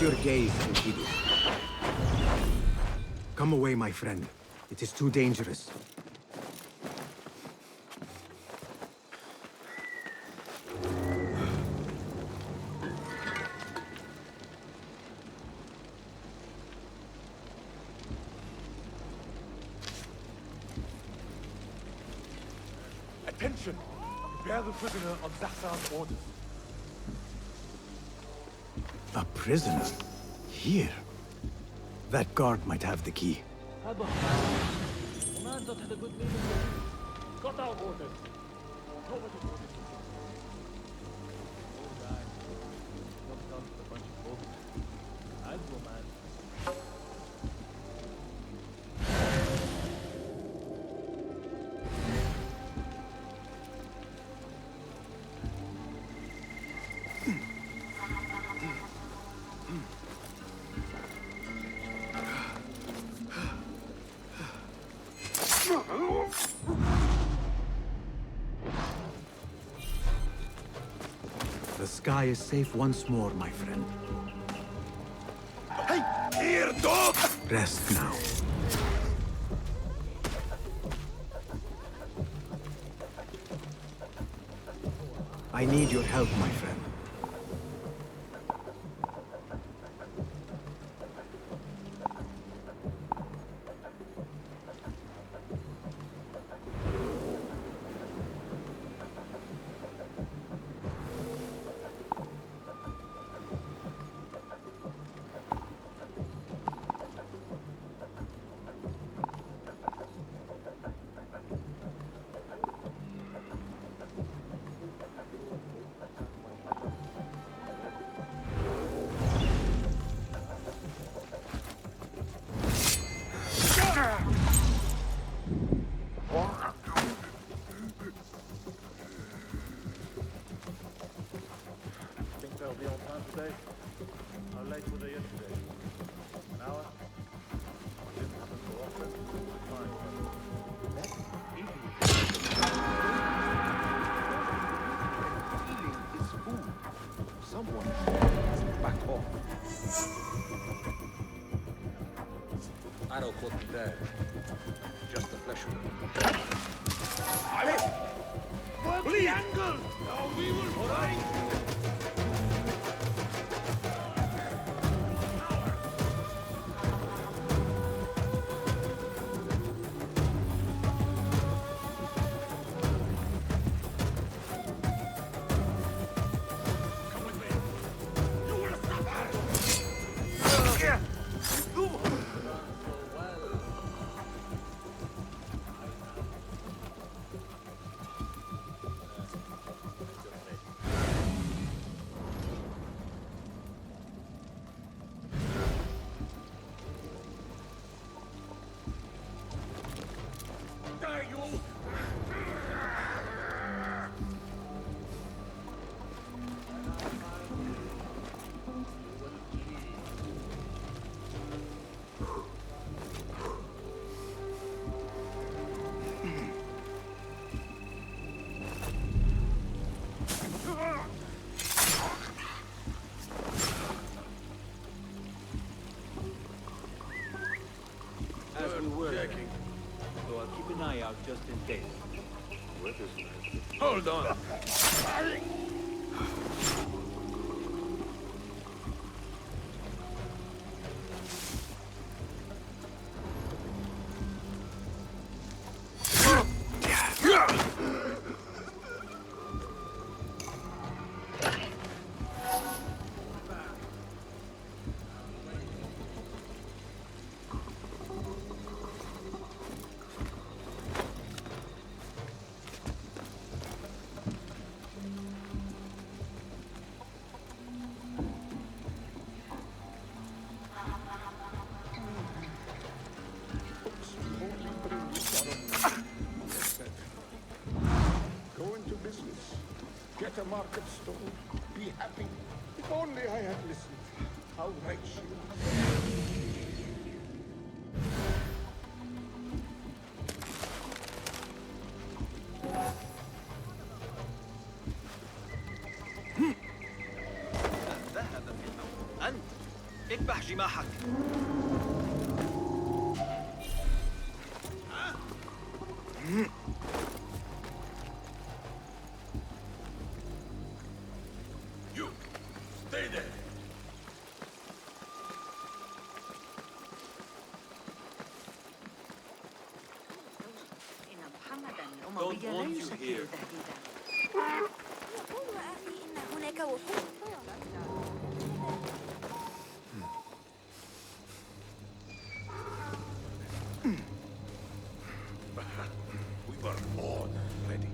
your gaze, Enkidu. Come away, my friend. It is too dangerous. Attention! Bear the prisoner on Zassan's orders. A prisoner? Here? That guard might have the key. Man's not had a good meeting. Got our orders. Nobody's orders. Oh, guy. Not down to a bunch of bolts. I'd go, man. The sky is safe once more, my friend. Hey! Here, dog! Rest now. I need your help, my friend. Think they'll be on time today? How late were they yesterday? An hour? Didn't happen so often. Fine. That's easy. Eating is food. Someone should back off. I don't cook today. Just the flesh wound. Work the angle! Now we will find! As we were. So I'll keep an eye out just in case. Hold on! Go into business. Get a market stall. Be happy. If only I had listened. How right she was. جماحك. You, stay there. إن محمداً Don't الأموي لا want you يشكل here. تهديداً. يقول أخي إن هناك وحوش. We were all ready.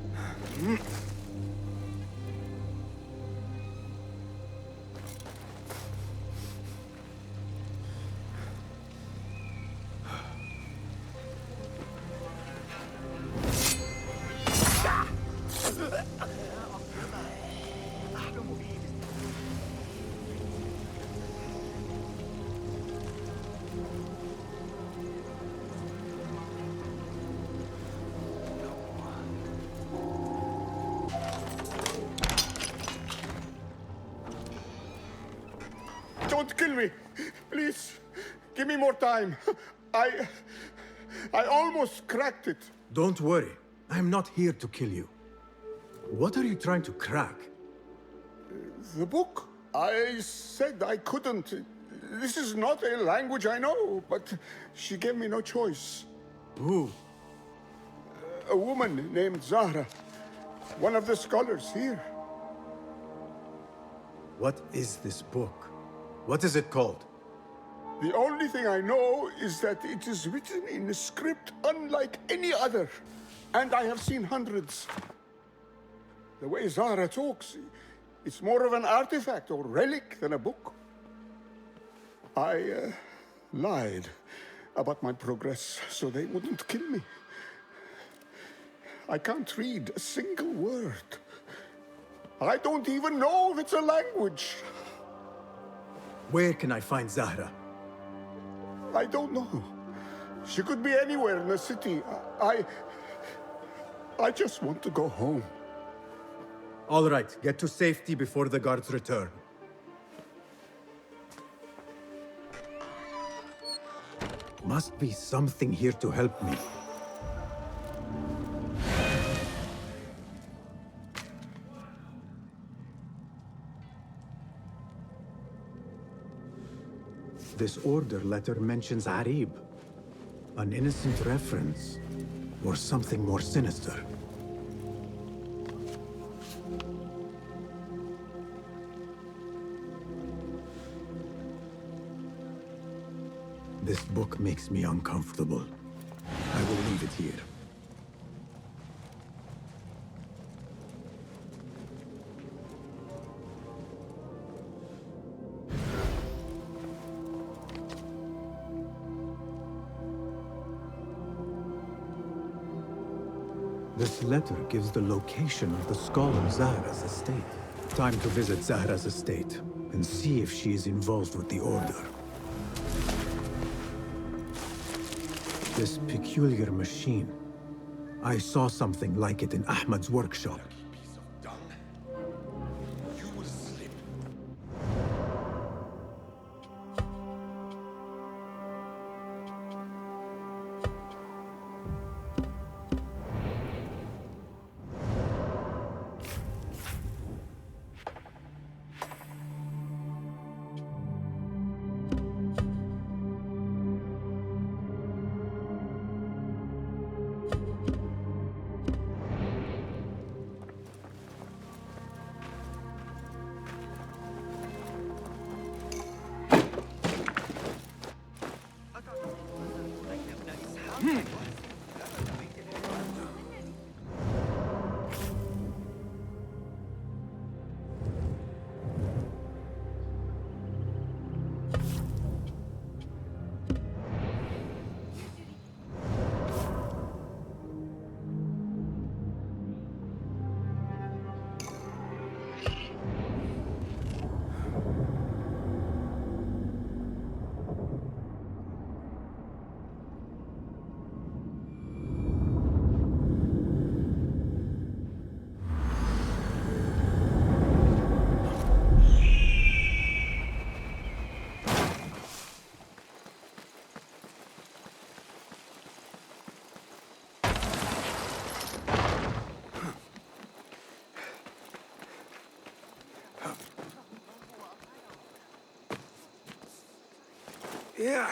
Don't kill me. Please, give me more time. I almost cracked it. Don't worry. I'm not here to kill you. What are you trying to crack? The book? I said I couldn't. This is not a language I know, but she gave me no choice. Who? A woman named Zahra, one of the scholars here. What is this book? What is it called? The only thing I know is that it is written in a script unlike any other, and I have seen hundreds. The way Zahra talks, it's more of an artifact or relic than a book. I lied about my progress so they wouldn't kill me. I can't read a single word. I don't even know if it's a language. Where can I find Zahra? I don't know. She could be anywhere in the city. I just want to go home. All right, get to safety before the guards return. Must be something here to help me. This order letter mentions Arib. An innocent reference, or something more sinister. This book makes me uncomfortable. I will leave it here. This letter gives the location of the scholar Zahra's estate. Time to visit Zahra's estate and see if she is involved with the order. This peculiar machine. I saw something like it in Ahmad's workshop. Piece of dung. You will slip. Yeah.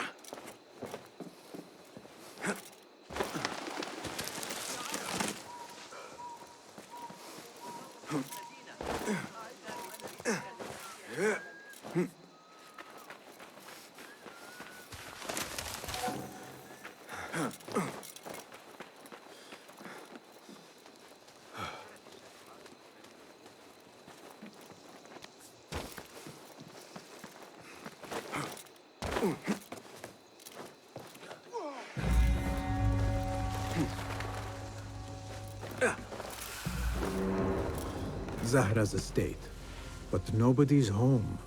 Zahra's estate, but nobody's home.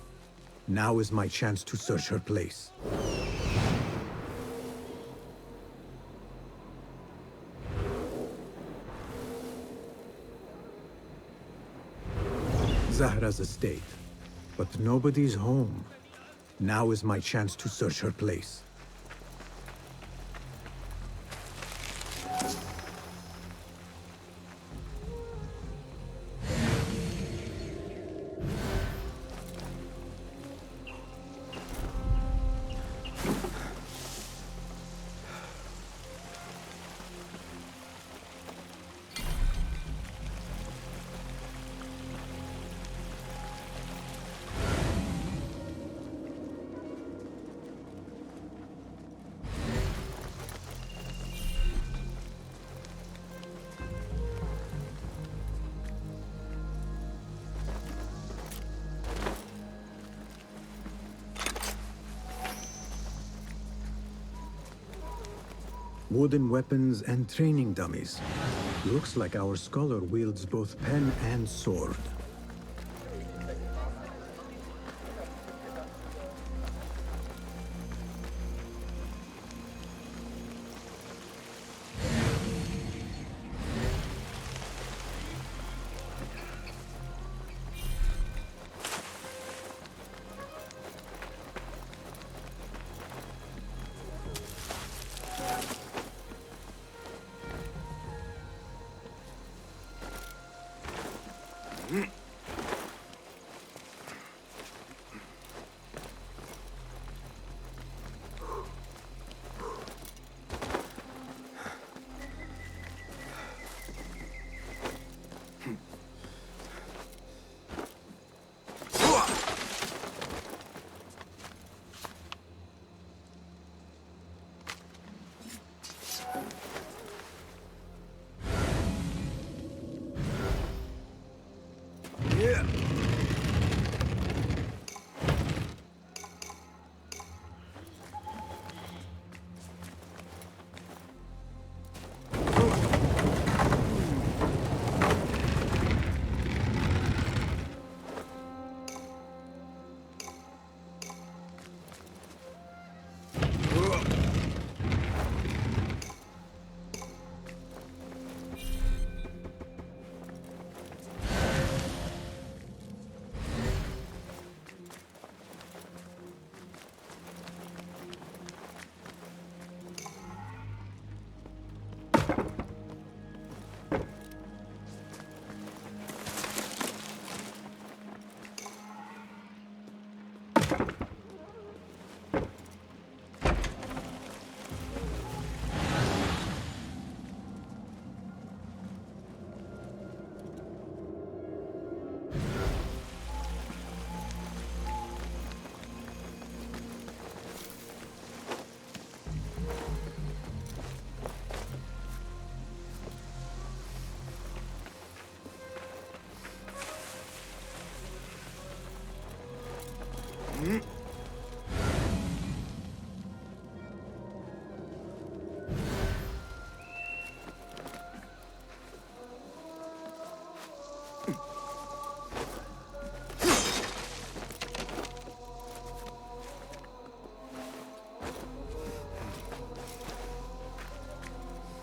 Now is my chance to search her place. Zahra's estate, but nobody's home. Now is my chance to search her place. Wooden weapons and training dummies. Looks like our scholar wields both pen and sword.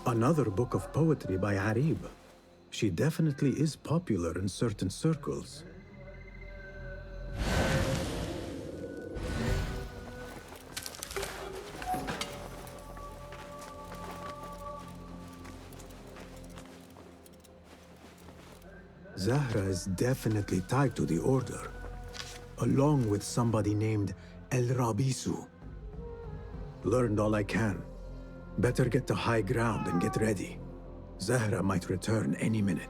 Another book of poetry by Harib. She definitely is popular in certain circles. Zahra is definitely tied to the Order, along with somebody named El Rabisu. Learned all I can. Better get to high ground and get ready. Zahra might return any minute.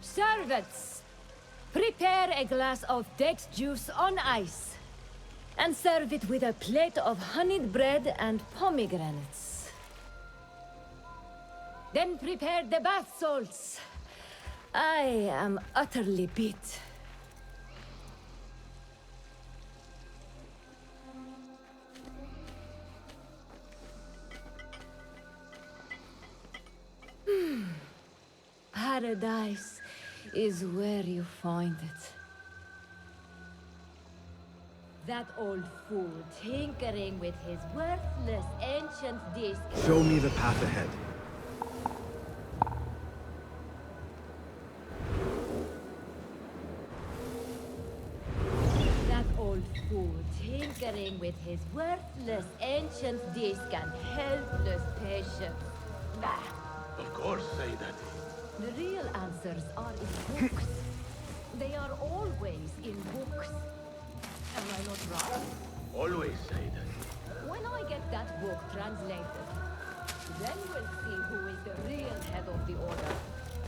Servants, prepare a glass of date juice on ice, and serve it with a plate of honeyed bread and pomegranates. Then prepare the bath salts. I am utterly beat. Paradise is where you find it. That old fool tinkering with his worthless ancient disc. Show me the path ahead. That old fool tinkering with his worthless ancient disc and helpless patience. Bah. Of course, say that. The real answers are in books. They are always in books. Am I not right? Always say that. When I get that book translated, then we'll see who is the real head of the order.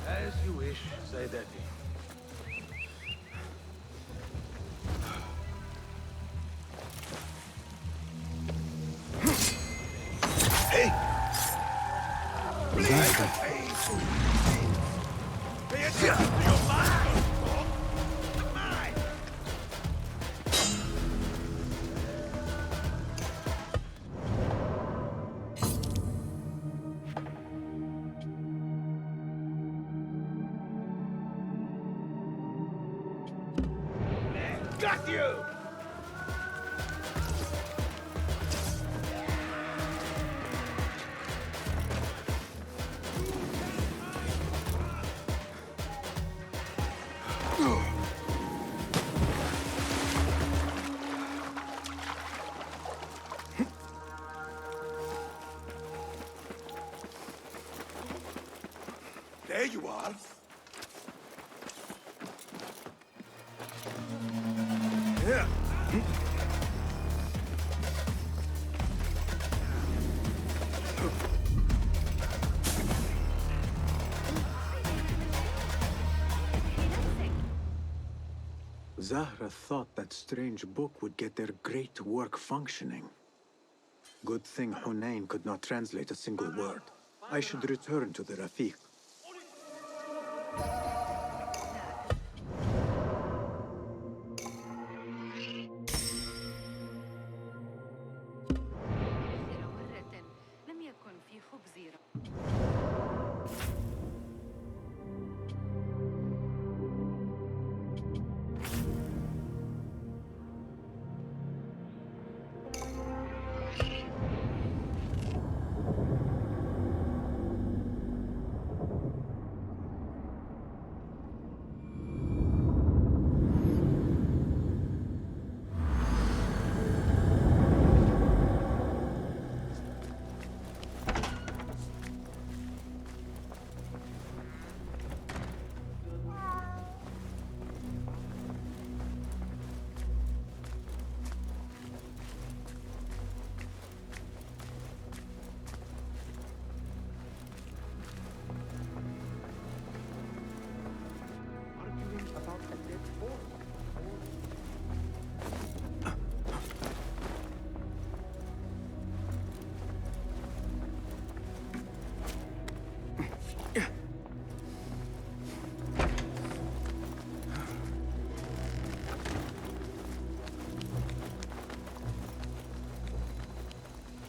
As you wish, say that. Hey! Got you! There you are. Yeah. Zahra thought that strange book would get their great work functioning. Good thing Hunain could not translate a single word. I should return to the Rafiq. لم يكن في خبز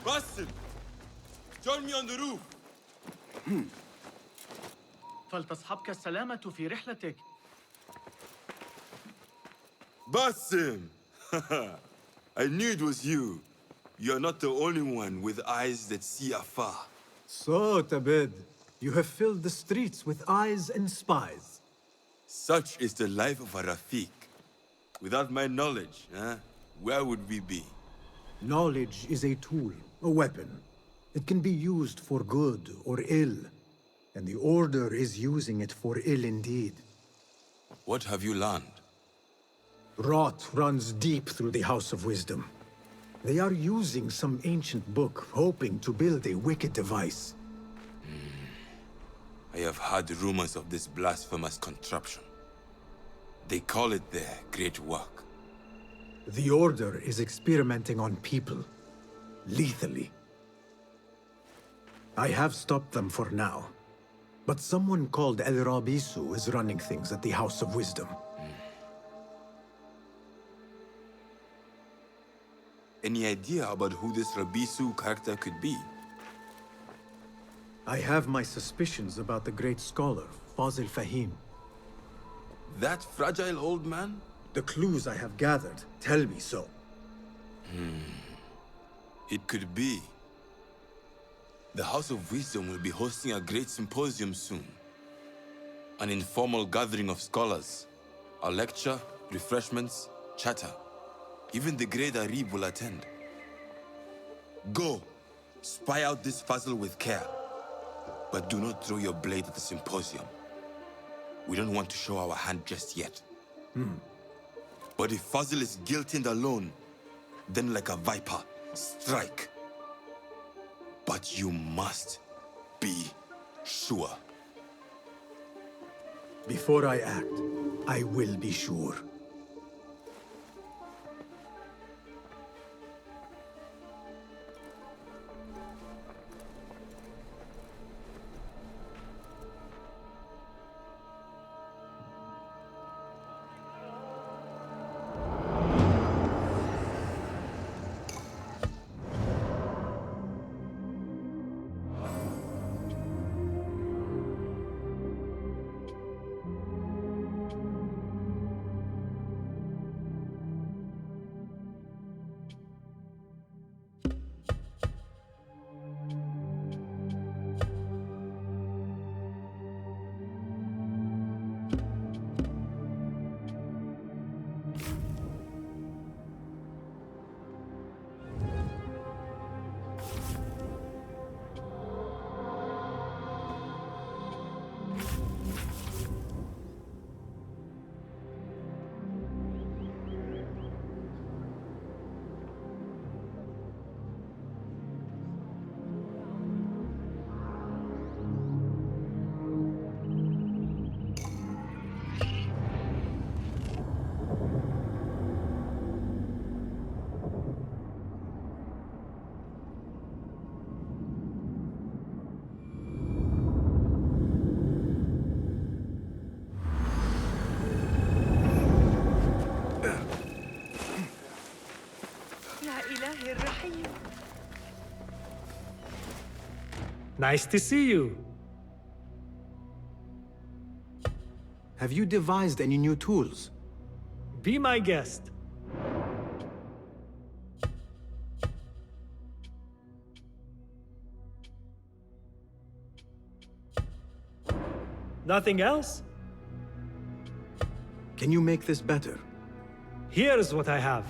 Basim! Join me on the roof! فلتصحبك السلامة في رحلتك. Basim! I knew it was you. You're not the only one with eyes that see afar. So, Tabid, you have filled the streets with eyes and spies. Such is the life of a Rafiq. Without my knowledge, where would we be? Knowledge is a tool, a weapon. It can be used for good or ill, and the Order is using it for ill indeed. What have you learned? Rot runs deep through the House of Wisdom. They are using some ancient book, hoping to build a wicked device. I have heard rumors of this blasphemous contraption. They call it their great work. The Order is experimenting on people, lethally. I have stopped them for now, but someone called El Rabisu is running things at the House of Wisdom. Any idea about who this Rabisu character could be? I have my suspicions about the great scholar, Fazil Fahim. That fragile old man? The clues I have gathered tell me so. It could be. The House of Wisdom will be hosting a great symposium soon. An informal gathering of scholars. A lecture, refreshments, chatter. Even the great Arib will attend. Go, spy out this Fazil with care. But do not throw your blade at the symposium. We don't want to show our hand just yet. But if Fazil is guilty and alone, then like a viper, strike. But you must be sure. Before I act, I will be sure. Nice to see you. Have you devised any new tools? Be my guest. Nothing else? Can you make this better? Here's what I have.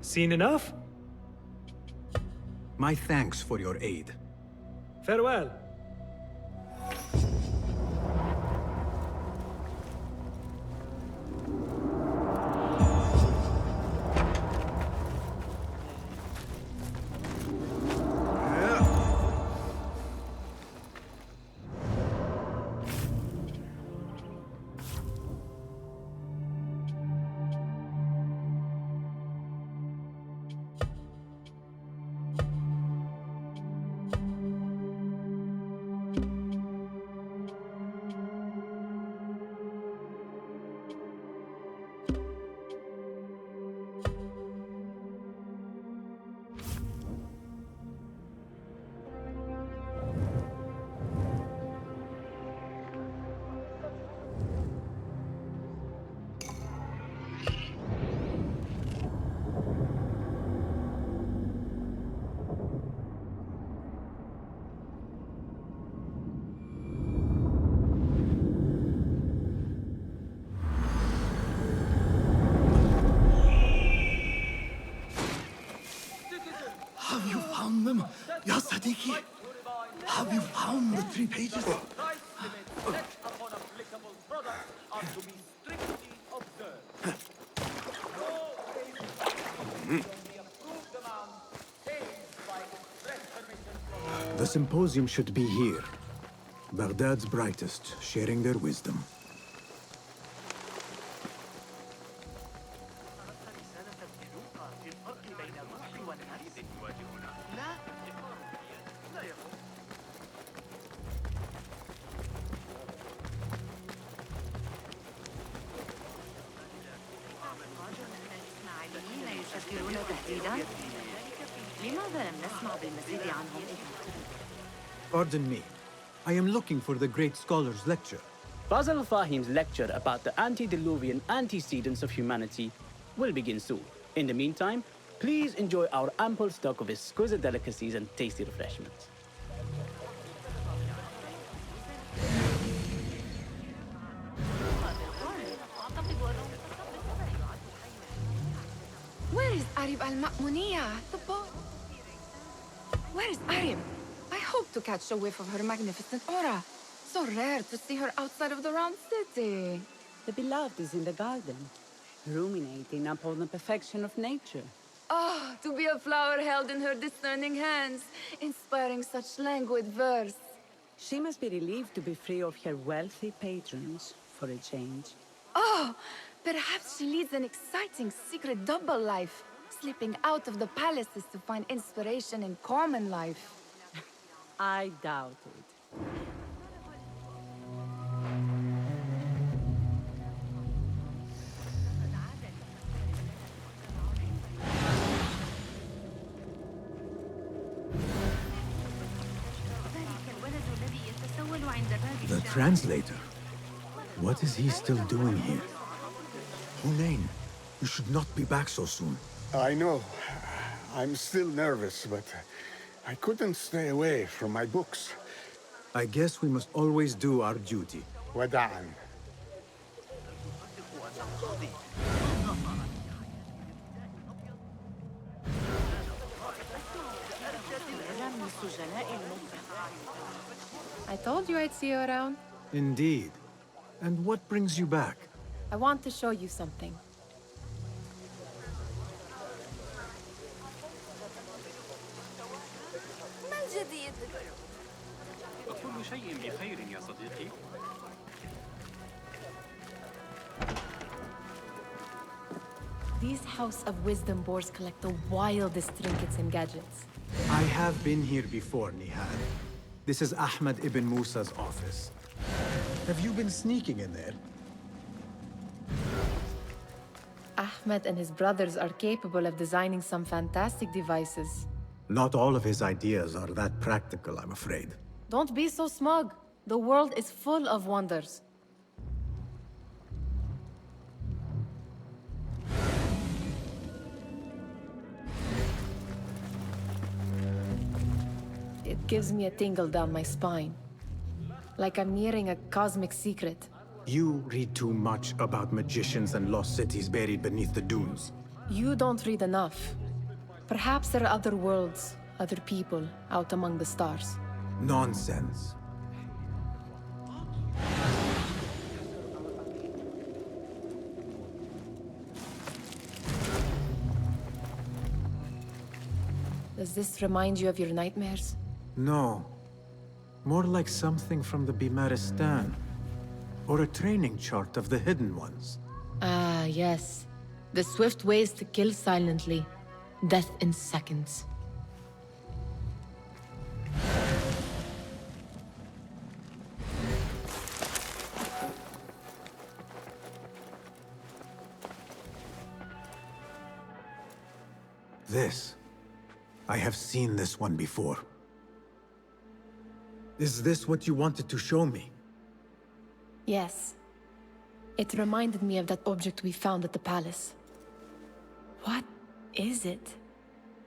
Seen enough? My thanks for your aid. Farewell. Have you found them, Ya Sadiki? Have you found the 3 pages? The symposium should be here. Baghdad's brightest, sharing their wisdom. Pardon me. I am looking for the great scholar's lecture. Basil Fahim's lecture about the antediluvian antecedents of humanity will begin soon. In the meantime, please enjoy our ample stock of exquisite delicacies and tasty refreshments. Where is Arib al-Ma'muniya? The boat. Where is Arib? I hope to catch a whiff of her magnificent aura. So rare to see her outside of the round city. The beloved is in the garden, ruminating upon the perfection of nature. Ah, to be a flower held in her discerning hands, inspiring such languid verse. She must be relieved to be free of her wealthy patrons, for a change. Oh, perhaps she leads an exciting secret double life, slipping out of the palaces to find inspiration in common life. I doubt it. The translator? What is he still doing here? Hunain, you should not be back so soon. I know. I'm still nervous, but I couldn't stay away from my books. I guess we must always do our duty. Wada'an. I told you I'd see you around. Indeed. And what brings you back? I want to show you something. ما الجديد؟ كل شيء بخير يا صديقي. These House of Wisdom boards collect the wildest trinkets and gadgets. I have been here before, Nihal. This is Ahmed ibn Musa's office. Have you been sneaking in there? Ahmed and his brothers are capable of designing some fantastic devices. Not all of his ideas are that practical, I'm afraid. Don't be so smug. The world is full of wonders. It gives me a tingle down my spine. Like I'm nearing a cosmic secret. You read too much about magicians and lost cities buried beneath the dunes. You don't read enough. Perhaps there are other worlds, other people out among the stars. Nonsense. Does this remind you of your nightmares? No. More like something from the Bimaristan. Or a training chart of the Hidden Ones. Ah, yes. The swift ways to kill silently. Death in seconds. This. I have seen this one before. Is this what you wanted to show me? Yes. It reminded me of that object we found at the palace. What is it?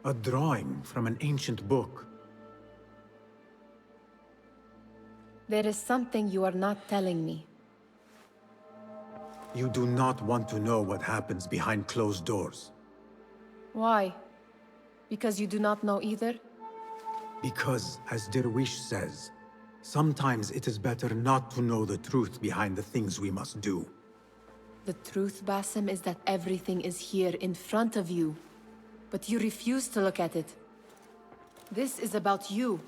A drawing from an ancient book. There is something you are not telling me. You do not want to know what happens behind closed doors. Why? Because you do not know either? Because, as Derwish says, sometimes it is better not to know the truth behind the things we must do. The truth, Basim, is that everything is here in front of you. But you refuse to look at it. This is about you.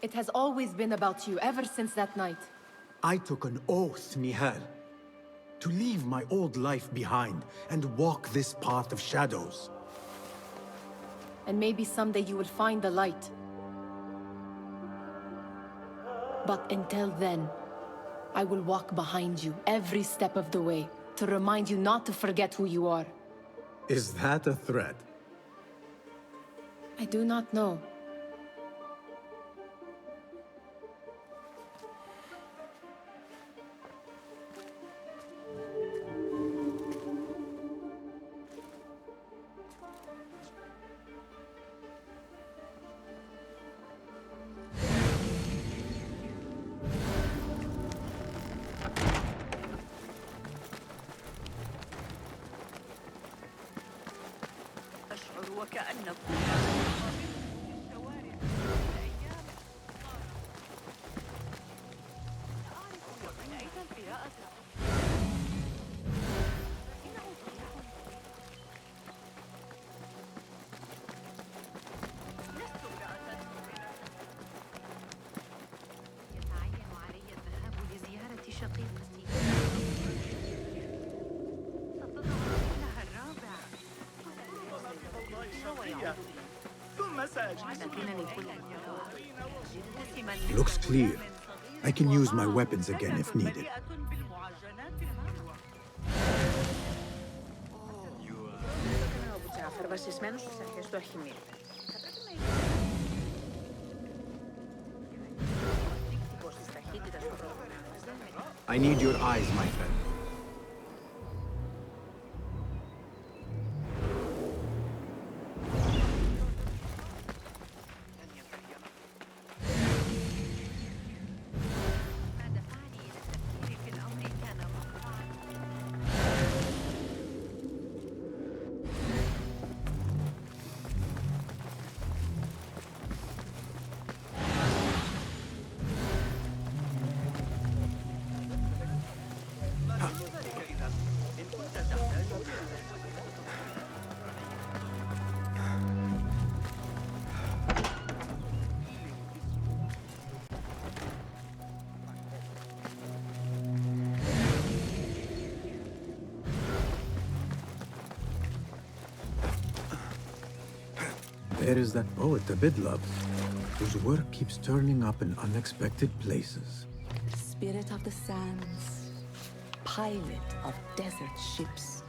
It has always been about you, ever since that night. I took an oath, Nihal, to leave my old life behind and walk this path of shadows. And maybe someday you will find the light. But until then, I will walk behind you every step of the way to remind you not to forget who you are. Is that a threat? I do not know. Looks clear. I can use my weapons again if needed. I need your eyes, my friend. There is that poet Abid loves, whose work keeps turning up in unexpected places. Spirit of the sands, pilot of desert ships.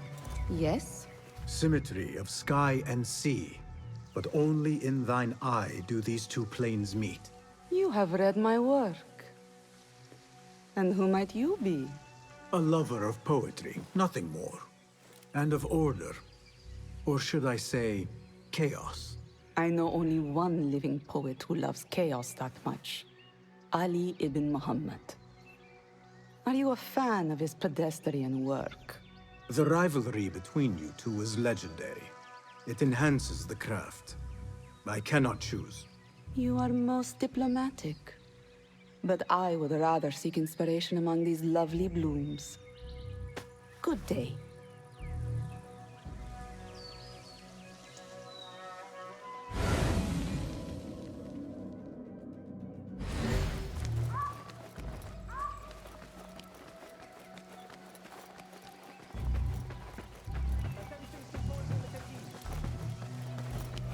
Yes? Symmetry of sky and sea, but only in thine eye do these two planes meet. You have read my work. And who might you be? A lover of poetry, nothing more. And of order. Or should I say, chaos. I know only one living poet who loves chaos that much. Ali ibn Muhammad. Are you a fan of his pedestrian work? The rivalry between you two is legendary. It enhances the craft. I cannot choose. You are most diplomatic. But I would rather seek inspiration among these lovely blooms. Good day.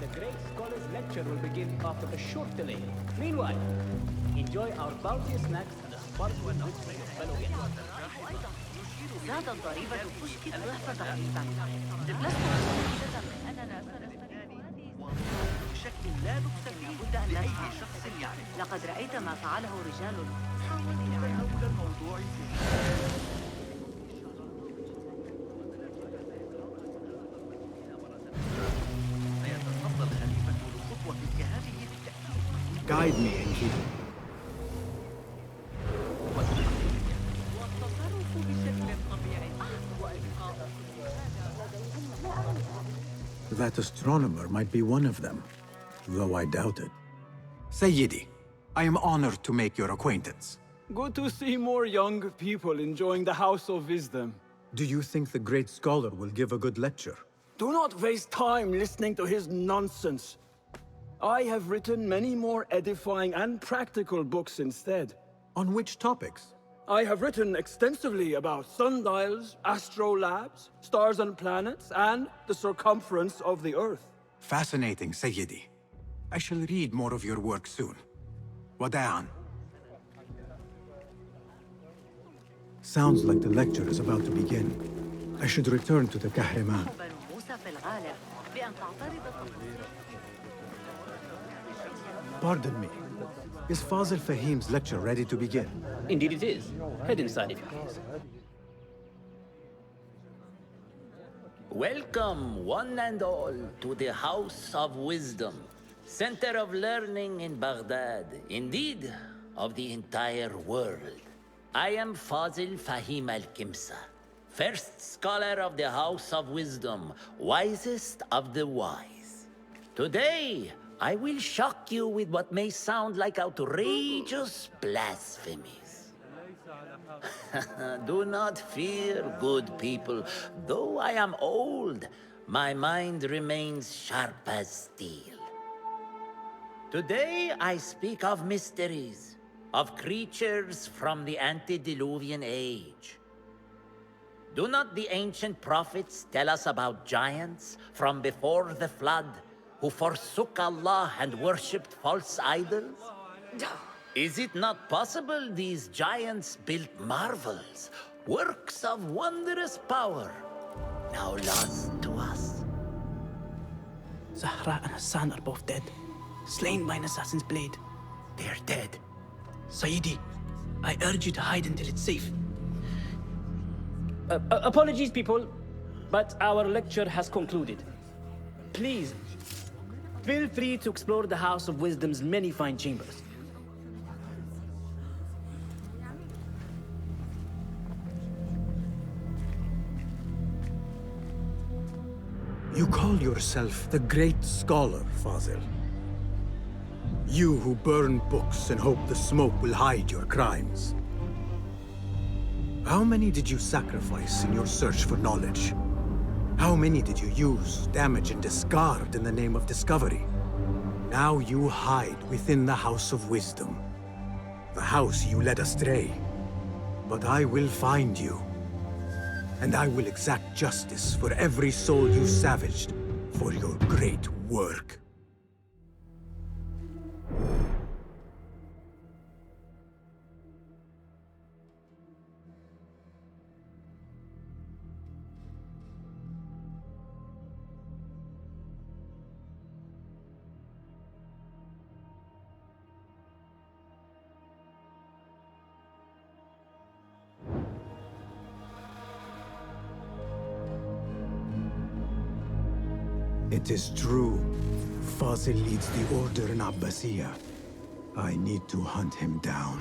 The Great Scholars Lecture will begin after a short delay. Meanwhile, enjoy our bounteous snacks and a sparkling with your fellow guests. زاد الضريبة تشكل ضعف تقريبا. لست متأكدة من أننا بشكل لا نكتفي لابد أن لأي نفعل. شخص يعرف. لقد رأيت ما فعله رجال حول الموضوع سيتفضل خليفة لخطوة كهذه بالتأكيد. Guide me and keep it. والتصرف بشكل طبيعي وإبقاء That astronomer might be one of them, though I doubt it. Sayyidi, I am honored to make your acquaintance. Good to see more young people enjoying the House of Wisdom. Do you think the great scholar will give a good lecture? Do not waste time listening to his nonsense. I have written many more edifying and practical books instead. On which topics? I have written extensively about sundials, astrolabes, stars and planets, and the circumference of the Earth. Fascinating, Sayyidi. I shall read more of your work soon. Wada'an. Sounds like the lecture is about to begin. I should return to the Kahraman. Pardon me. Is Fazil Fahim's lecture ready to begin? Indeed it is. Head inside if you please. Welcome, one and all, to the House of Wisdom, center of learning in Baghdad, indeed, of the entire world. I am Fazil Fahim al-Kimsa, first scholar of the House of Wisdom, wisest of the wise. Today, I will shock you with what may sound like outrageous blasphemies. Do not fear, good people. Though I am old, my mind remains sharp as steel. Today I speak of mysteries, of creatures from the antediluvian age. Do not the ancient prophets tell us about giants from before the flood who forsook Allah and worshipped false idols? Is it not possible these giants built marvels, works of wondrous power, now lost to us? Zahra and Hassan are both dead, slain by an assassin's blade. They're dead. Sayyidi, I urge you to hide until it's safe. Apologies, people, but our lecture has concluded. Please, feel free to explore the House of Wisdom's many fine chambers. You call yourself the great scholar, Fazil. You who burn books and hope the smoke will hide your crimes. How many did you sacrifice in your search for knowledge? How many did you use, damage, and discard in the name of discovery? Now you hide within the House of Wisdom. The house you led astray. But I will find you. And I will exact justice for every soul you savaged for your great work. It is true. Fazil leads the order in Abbasiyya. I need to hunt him down.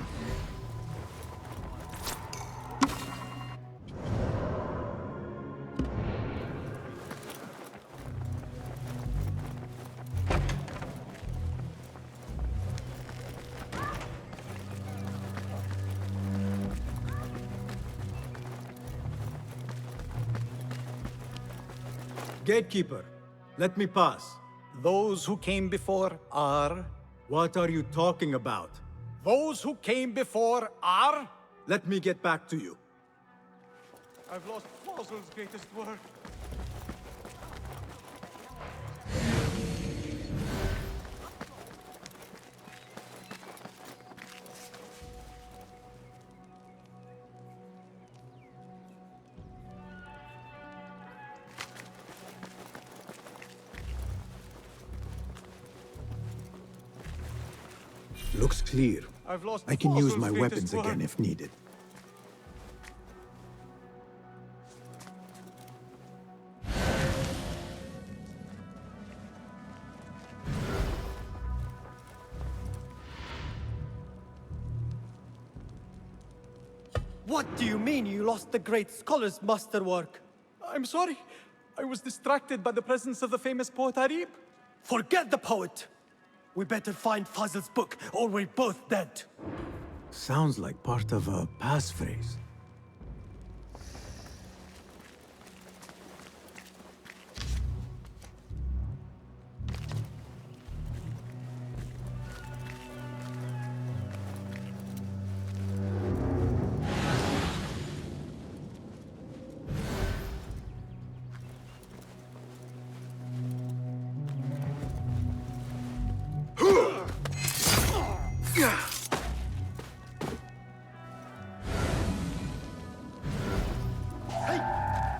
Gatekeeper, let me pass. Those who came before are... What are you talking about? Those who came before are... Let me get back to you. I've lost Fossil's greatest work. Looks clear. I've lost I can use Fossil's my greatest weapons again work. if needed. What do you mean you lost the great scholar's masterwork? I'm sorry. I was distracted by the presence of the famous poet Arib. Forget the poet! We better find Fazl's book, or we're both dead. Sounds like part of a passphrase.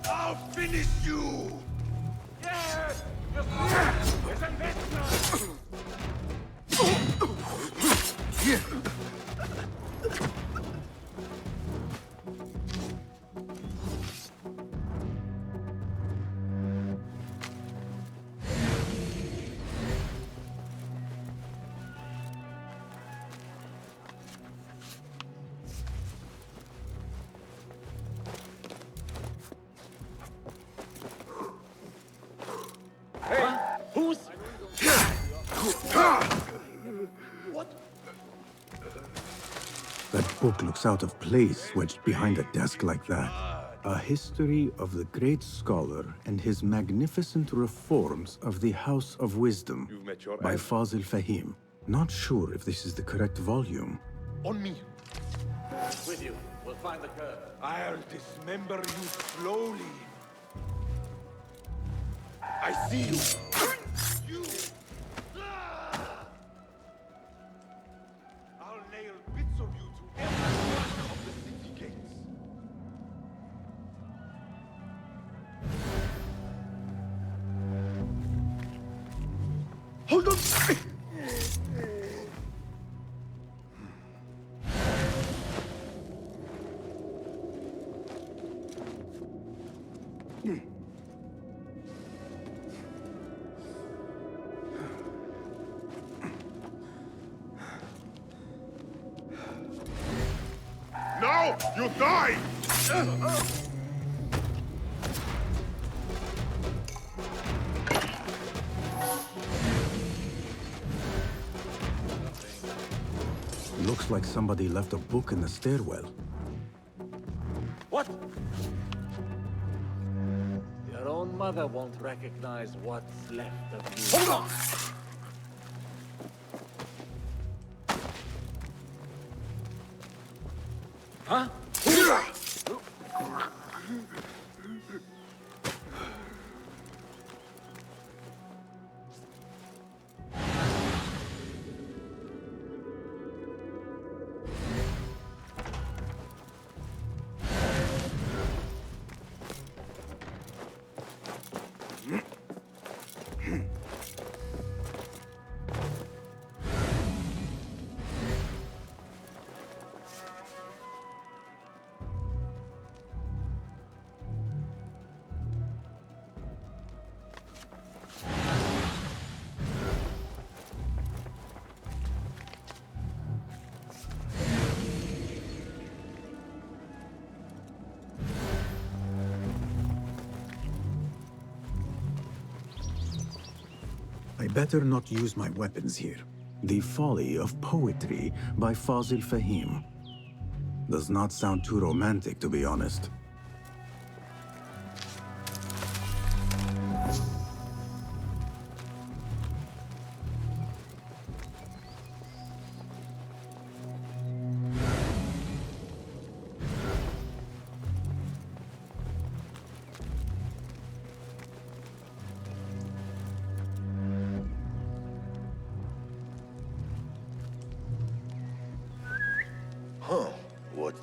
I'll finish you! Yes! It's an investment! Who's... That book looks out of place wedged behind a desk like that. A history of the great scholar and his magnificent reforms of the House of Wisdom by Fazil Fahim. Not sure if this is the correct volume. On me. With you. We'll find the curve. I'll dismember you slowly. I see you. You. I'll nail bits of you to every one of the city gates. Hold on! Now you die! Looks like somebody left a book in the stairwell. What? Your own mother won't recognize what's left of you. Hold on! Huh? I better not use my weapons here. The Folly of Poetry by Fazil Fahim. Does not sound too romantic, to be honest.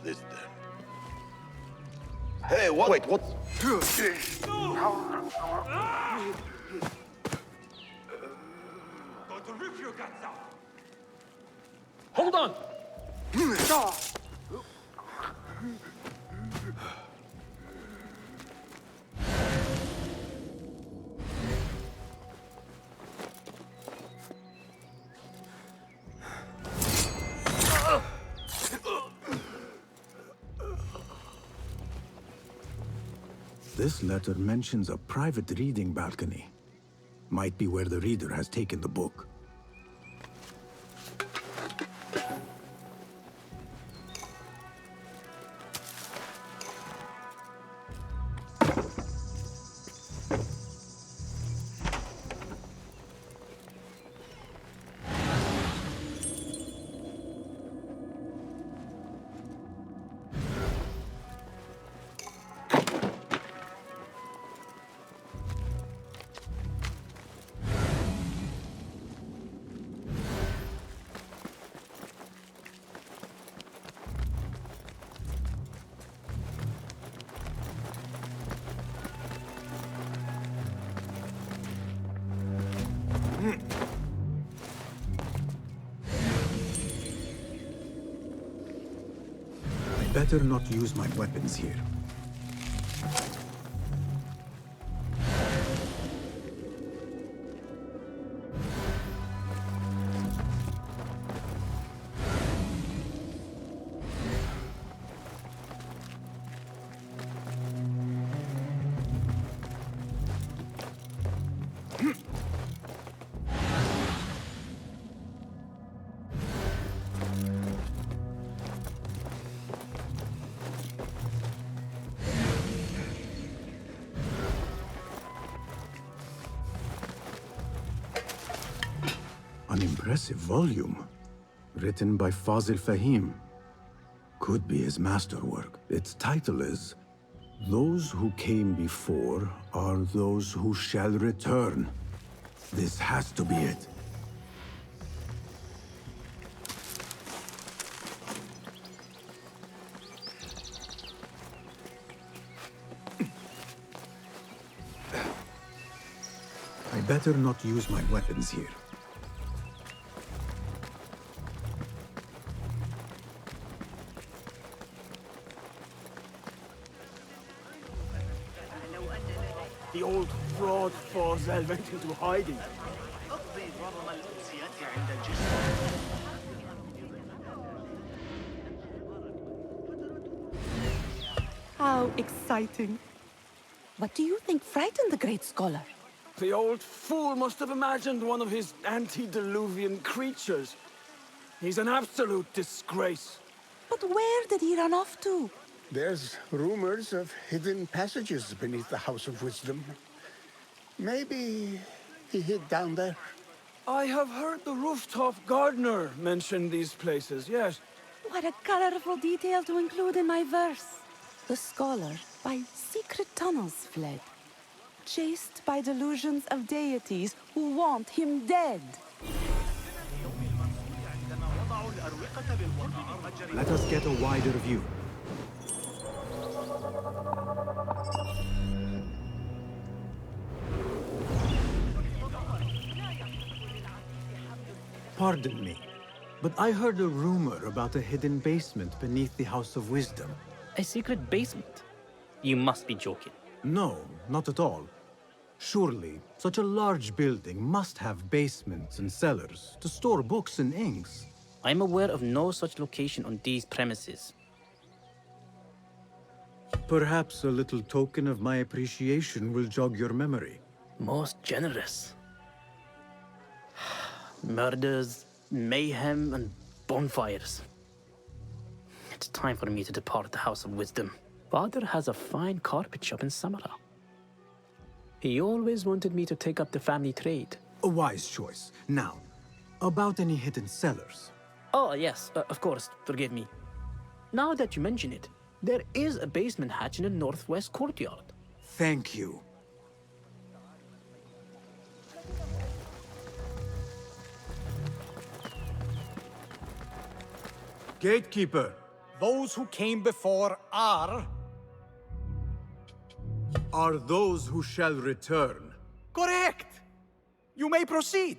this then? Hey, what? Wait, what? Hold on! This letter mentions a private reading balcony. Might be where the reader has taken the book. Better not use my weapons here. An impressive volume, written by Fazil Fahim. Could be his masterwork. Its title is, "Those who came before are those who shall return." This has to be it. I better not use my weapons here. The old fraud Fazil went into hiding. How exciting. What do you think frightened the great scholar? The old fool must have imagined one of his antediluvian creatures. He's an absolute disgrace. But where did he run off to? There's rumors of hidden passages beneath the House of Wisdom. Maybe he hid down there. I have heard the rooftop gardener mention these places, yes. What a colorful detail to include in my verse. The scholar by secret tunnels fled, chased by delusions of deities who want him dead. Let us get a wider view. Pardon me, but I heard a rumor about a hidden basement beneath the House of Wisdom. A secret basement? You must be joking. No, not at all. Surely, such a large building must have basements and cellars to store books and inks. I'm aware of no such location on these premises. Perhaps a little token of my appreciation will jog your memory. Most generous. Murders, mayhem, and bonfires. It's time for me to depart the House of Wisdom. Father has a fine carpet shop in Samara. He always wanted me to take up the family trade. A wise choice. Now, about any hidden cellars. Oh, yes, of course, forgive me. Now that you mention it, there is a basement hatch in the northwest courtyard. Thank you. Gatekeeper, Those who came before are those who shall return. correct. You may proceed.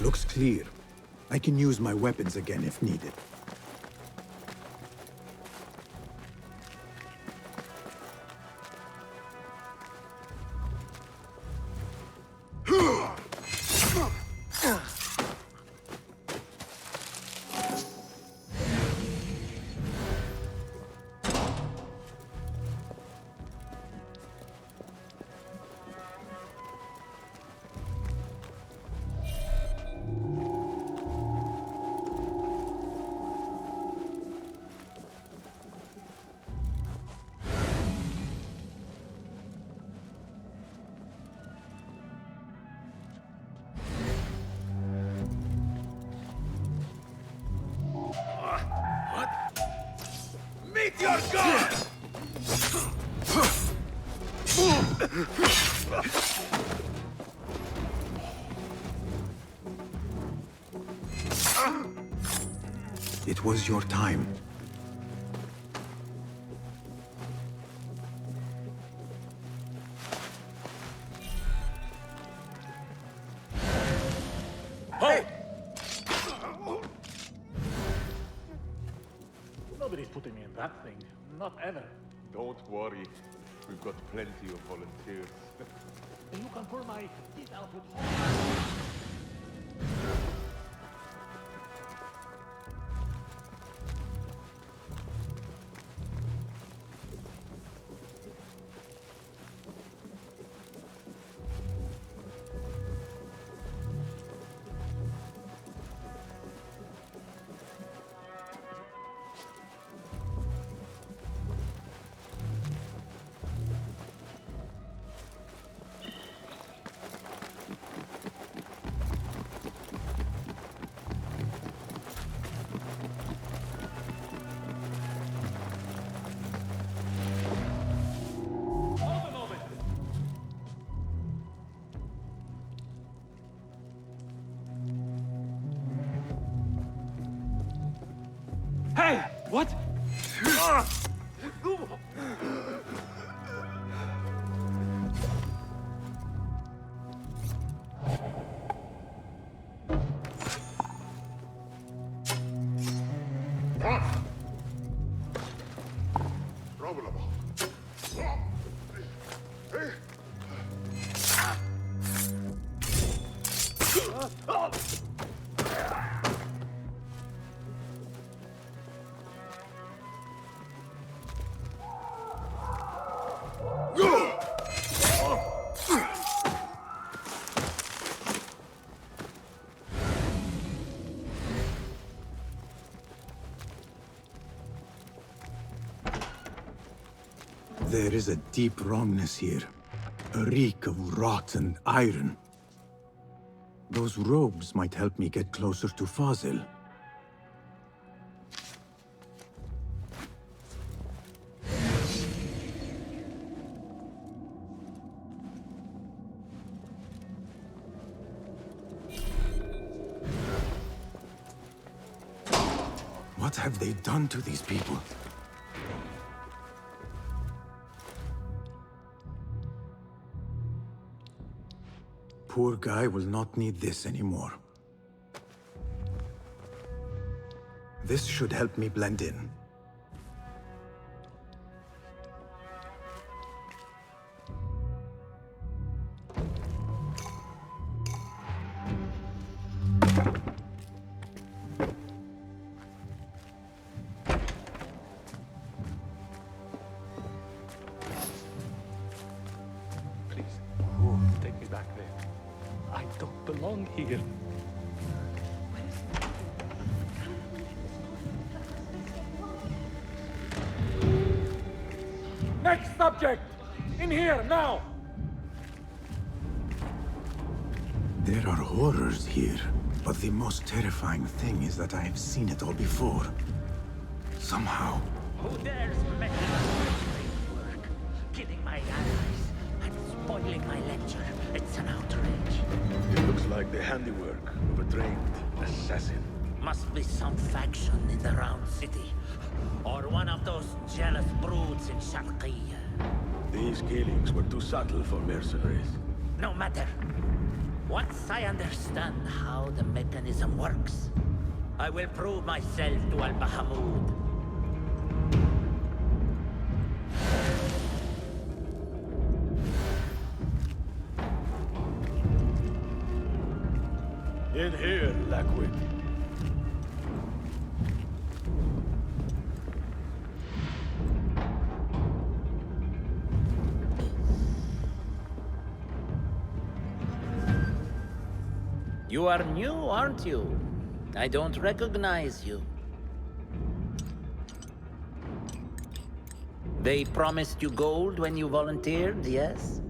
Looks clear. I can use my weapons again if needed. Meet your god! It was your time. Hey! Nobody's putting me in that thing. Not ever. Don't worry. We've got plenty of volunteers. You can pull my teeth out with Hey! What? There is a deep wrongness here. A reek of rotten iron. Those robes might help me get closer to Fazil. What have they done to these people? Poor guy will not need this anymore. This should help me blend in. Take me back there. I don't belong here. Next subject! In here, now! There are horrors here, but the most terrifying thing is that I have seen it all before. Somehow. Who dares mess with my work? Killing my allies and spoiling my lecture. It's an outrage. It looks like the handiwork of a trained assassin. Must be some faction in the Round City. Or one of those jealous broods in Sharqiyya. These killings were too subtle for mercenaries. No matter. Once I understand how the mechanism works, I will prove myself to Al-Bahamud. In here, Lackwit. You are new, aren't you? I don't recognize you. They promised you gold when you volunteered, yes?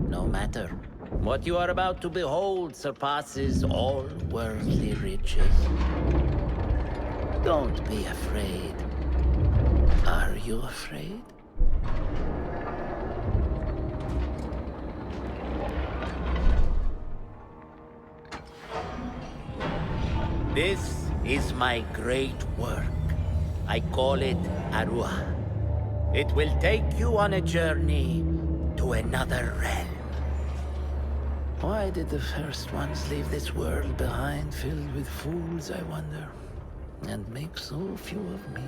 No matter. What you are about to behold surpasses all worldly riches. Don't be afraid. Are you afraid? This is my great work. I call it Arua. It will take you on a journey to another realm. Why did the first ones leave this world behind filled with fools, I wonder, and make so few of me?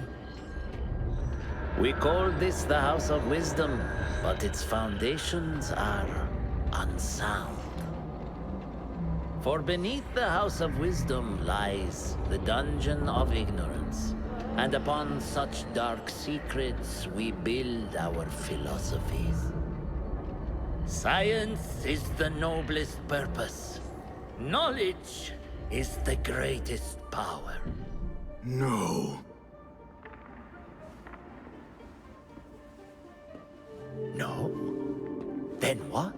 We call this the House of Wisdom, but its foundations are unsound. For beneath the House of Wisdom lies the Dungeon of Ignorance, and upon such dark secrets we build our philosophies. Science is the noblest purpose. Knowledge is the greatest power. No. No? Then what?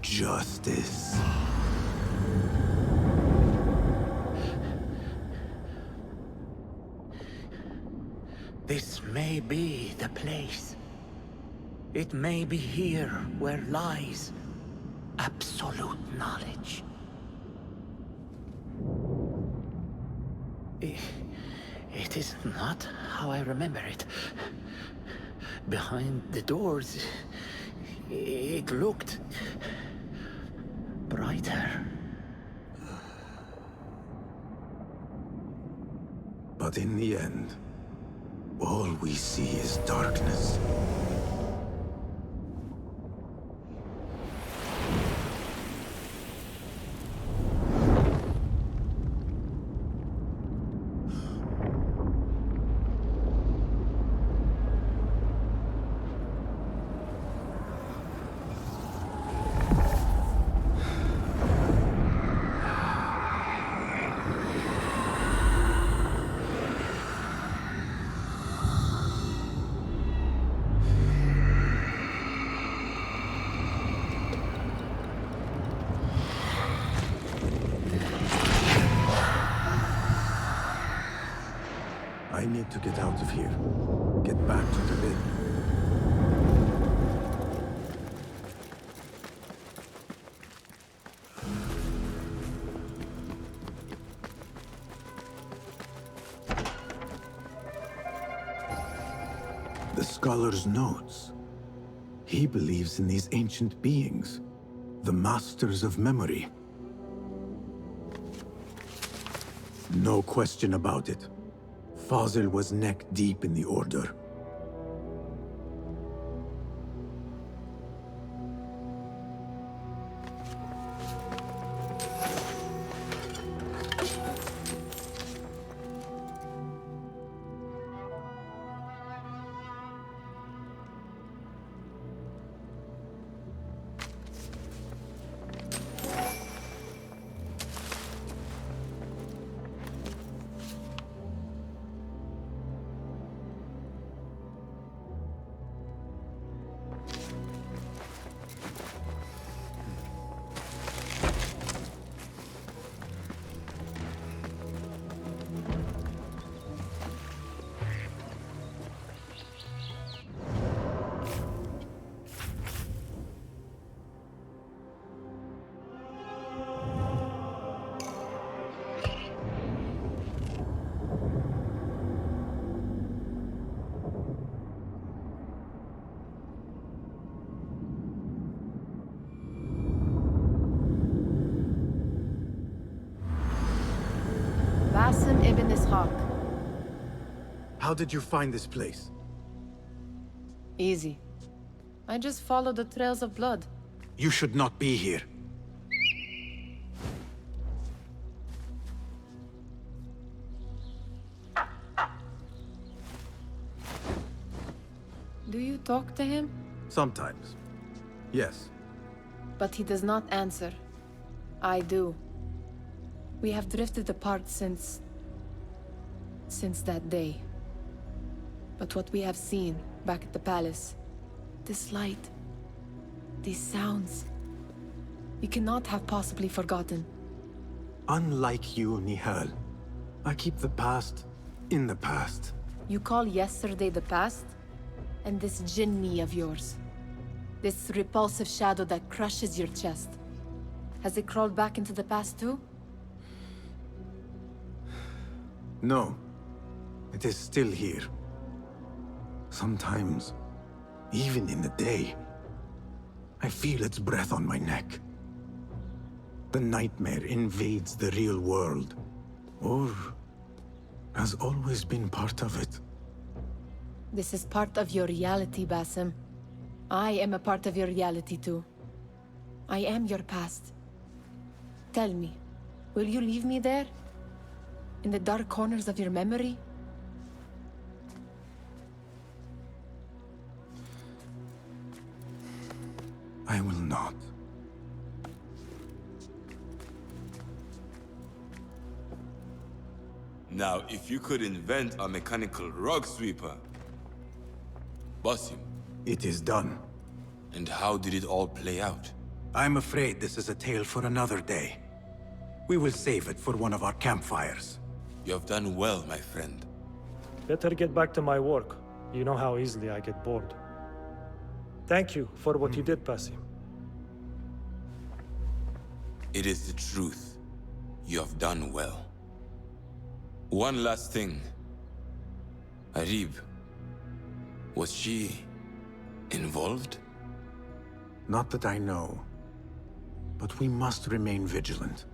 Justice. This may be the place. It may be here where lies absolute knowledge. It is not how I remember it. Behind the doors, it looked brighter. But in the end, all we see is darkness. I need to get out of here. Get back to the bin. The scholar's notes. He believes in these ancient beings, the masters of memory. No question about it. Fazil was neck deep in the Order. Basim ibn Ishaq. How did you find this place? Easy. I just followed the trails of blood. You should not be here. Do you talk to him? Sometimes. Yes. But he does not answer. I do. We have drifted apart since that day. But what we have seen back at the palace, this light, these sounds, we cannot have possibly forgotten. Unlike you, Nihal, I keep the past in the past. You call yesterday the past? And this jinni of yours, this repulsive shadow that crushes your chest, has it crawled back into the past too? No. It is still here. Sometimes, even in the day, I feel its breath on my neck. The nightmare invades the real world, or has always been part of it. This is part of your reality, Basim. I am a part of your reality too. I am your past. Tell me, will you leave me there? In the dark corners of your memory? I will not. Now, if you could invent a mechanical rug sweeper, Basim. It is done. And how did it all play out? I'm afraid this is a tale for another day. We will save it for one of our campfires. You have done well, my friend. Better get back to my work. You know how easily I get bored. Thank you for what you did, Basim. It is the truth. You have done well. One last thing. Arib, was she involved? Not that I know. But we must remain vigilant.